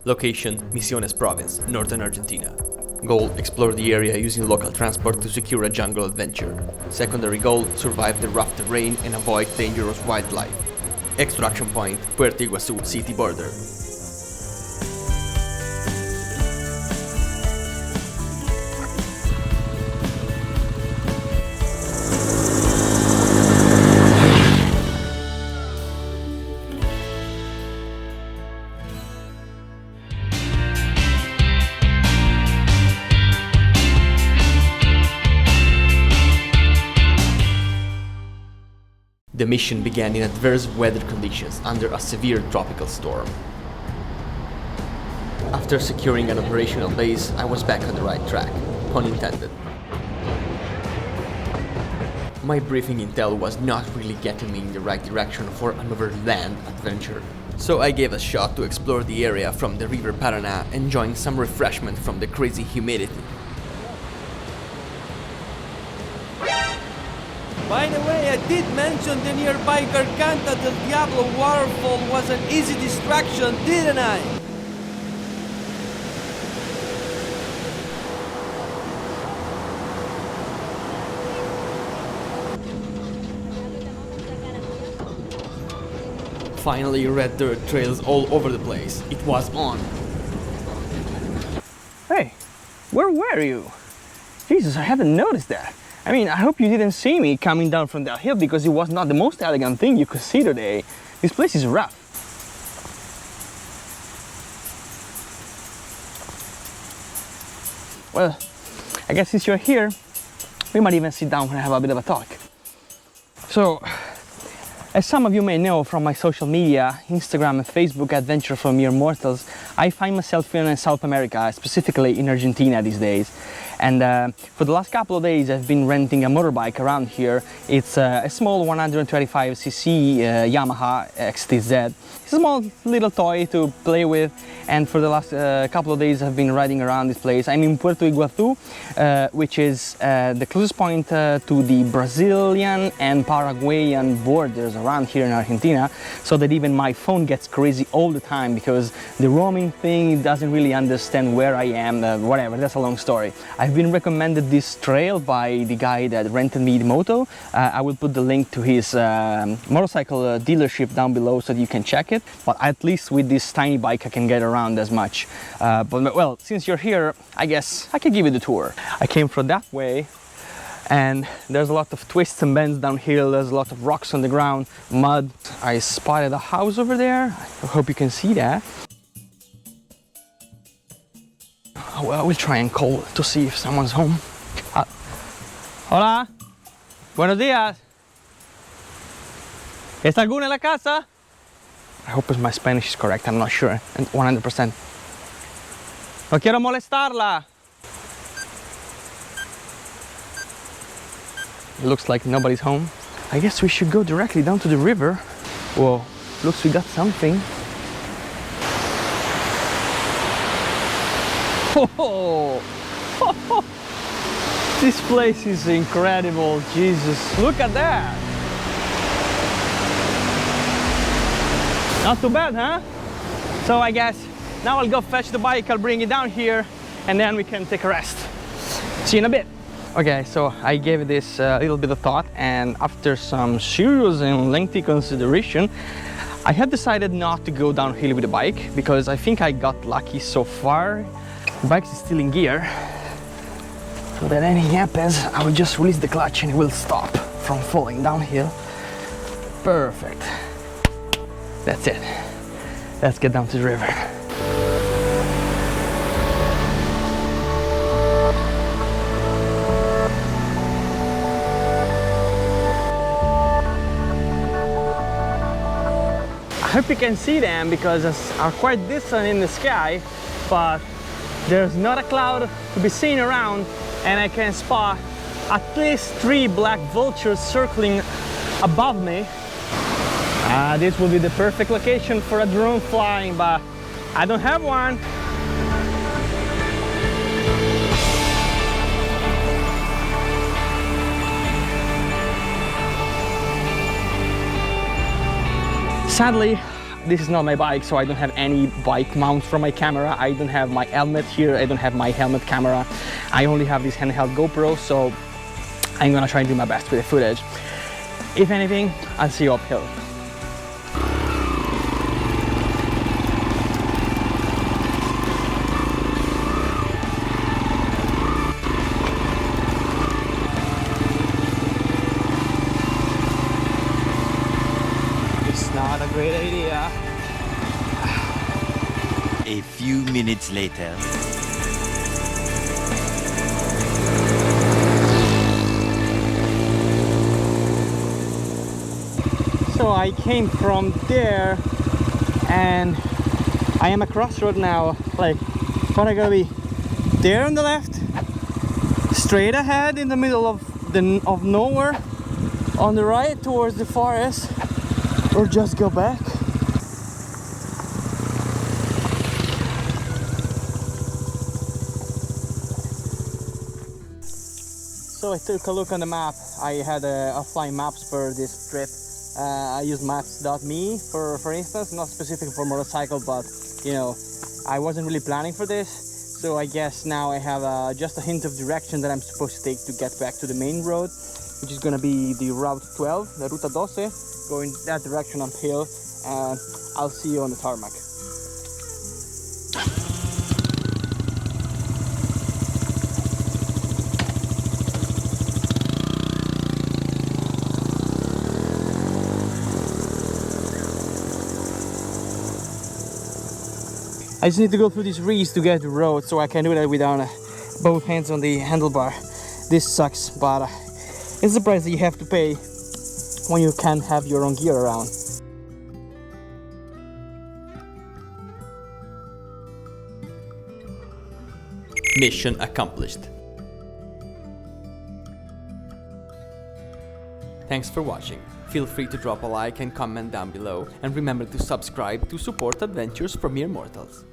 Location: Misiones province, northern Argentina. Goal: explore the area using local transport to secure a jungle adventure. Secondary goal: survive the rough terrain and avoid dangerous wildlife. Extraction point: Puerto Iguazu city border. The mission began in adverse weather conditions under a severe tropical storm. After securing an operational base, I was back on the right track, pun intended. My briefing intel was not really getting me in the right direction for another land adventure, so I gave a shot to explore the area from the river Paraná, enjoying some refreshment from the crazy humidity. By the way, I did mention the nearby Garganta del Diablo waterfall was an easy distraction, didn't I? Finally, red dirt trails all over the place. It was on. Hey, where were you? Jesus, I haven't noticed that. I mean, I hope you didn't see me coming down from that hill, because it was not the most elegant thing you could see today. This place is rough. Well, I guess since you're here, we might even sit down and have a bit of a talk. So, as some of you may know from my social media, Instagram and Facebook adventure from mere mortals, I find myself in South America, specifically in Argentina these days. And for the last couple of days I've been renting a motorbike around here. It's a small 125cc Yamaha XTZ. It's a small little toy to play with, and for the last couple of days I've been riding around this place. I'm in Puerto Iguazu, which is the closest point to the Brazilian and Paraguayan borders around here in Argentina, so that even my phone gets crazy all the time because the roaming thing doesn't really understand where I am, whatever, that's a long story. I've been recommended this trail by the guy that rented me the moto. I will put the link to his motorcycle dealership down below so that you can check it. But at least with this tiny bike I can get around as much. But well, since you're here, I guess I can give you the tour. I came from that way, and there's a lot of twists and bends downhill. There's a lot of rocks on the ground, mud. I spotted a house over there. I hope you can see that. Well, I will try and call to see if someone's home. Hola, buenos días. ¿Está alguno en la casa? I hope my Spanish is correct, I'm not sure, 100%. No quiero molestarla. It looks like nobody's home. I guess we should go directly down to the river. Whoa, looks we got something. Oh, this place is incredible, Jesus, look at that. Not too bad, huh? So I guess now I'll go fetch the bike, I'll bring it down here, and then we can take a rest. See you in a bit. Okay, so I gave this a little bit of thought, and after some serious and lengthy consideration, I have decided not to go downhill with the bike, because I think I got lucky so far. The bike is still in gear, so that anything happens, I will just release the clutch and it will stop from falling downhill. Perfect. That's it. Let's get down to the river. I hope you can see them because they are quite distant in the sky, but there's not a cloud to be seen around, and I can spot at least 3 black vultures circling above me. This will be the perfect location for a drone flying, but I don't have one. Sadly, this is not my bike, so I don't have any bike mount for my camera. I don't have my helmet here, I don't have my helmet camera. I only have this handheld GoPro, so I'm gonna try and do my best with the footage. If anything, I'll see you uphill. It's not a great idea. A few minutes later. So I came from there and I am a crossroad now. Like, what I gotta be there on the left, straight ahead in the middle of nowhere, on the right towards the forest, or just go back. So I took a look on the map. I had offline maps for this trip. I use maps.me for instance, not specific for motorcycle, but you know, I wasn't really planning for this. So I guess now I have just a hint of direction that I'm supposed to take to get back to the main road, which is gonna be the Route 12, the Ruta 12, going that direction uphill, and I'll see you on the tarmac. I just need to go through these reeds to get the road, so I can do that without both hands on the handlebar. This sucks, but it's the price that you have to pay when you can't have your own gear around. Mission accomplished. Thanks for watching. Feel free to drop a like and comment down below, and remember to subscribe to support adventures from mere mortals.